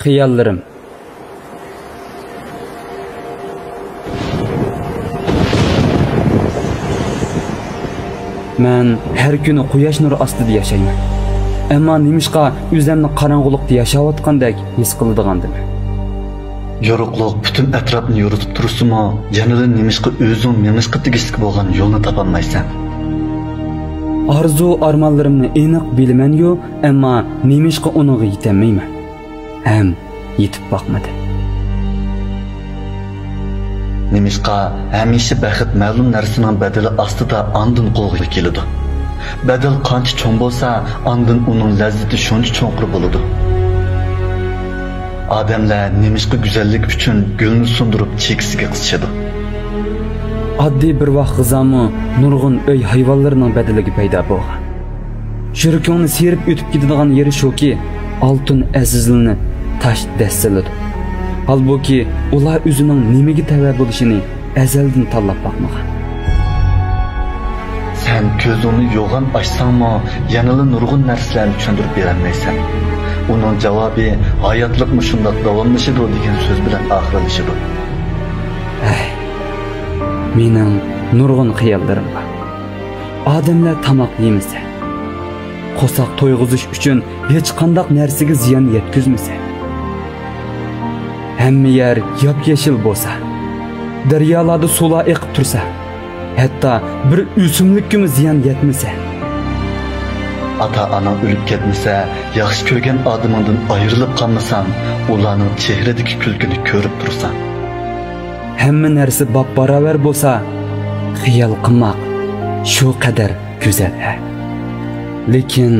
Xiyollarim. Men har kuni quyosh nuri ostida yashayman. Ammo nimishqa o'zimni qorong'ulikda yashayotgandek his qiladigandim. Yoruqliq bütün etrafni yoritib turibsimi, yanada nimishqa o'zing nimishqa tegishli bo'lgan yo'lni topolmaysan. Arzu armonlarimni aniq bilaman-yu, ammo nimishqa uniga yetolmayman. Ham yetib boqmadim. Nimishqa hamisha baxt ma'lum narsaning badali ostida andin qo'lga keladi. Badal qancha cho'ng bo'lsa, andin uning lazzati shuncha cho'nqir bo'ladi. Odamlar nimishqa go'zallik uchun gulni sundirib cheksiga qisishadi. Oddiy bir vaqt g'izami nurg'un uy hayvonlarining badaliga paydo bo'lgan. Shirkonni serib o'tib ketadigan yeri shuki, oltin azizlanib tash dastiladi. Halbuki ular o'zining nimaga tava bo'lishini azaldan tanlab boqmagan. Sen ko'zini yo'g'on ochsangmi, yanada nurg'un narsalarni tushuntirib berolmaysan. Uning javobi hayotlikmi shundoq davomlashadi degan so'z bilan oxirlashadi. Mening nurg'un xiyollarim bor. Odamlar tamoq yemasa, qo'saq to'yg'izish uchun hech qanday narsaga ziyon yetkazmasa, hamma yer yop-yashil bo'lsa, daryolarda suvlar oqib tursa, hatto bir o'simlikka ziyon yetmasa, ata-ona o'lib ketmasa, yaxshi ko'rgan odamingdan ayrilib qolmasan, ularning chehradagi kulgini ko'rib tursan. Hamma narsa bab-barobar bo'lsa, xiyol qilmoq shu qadar go'zal. Lekin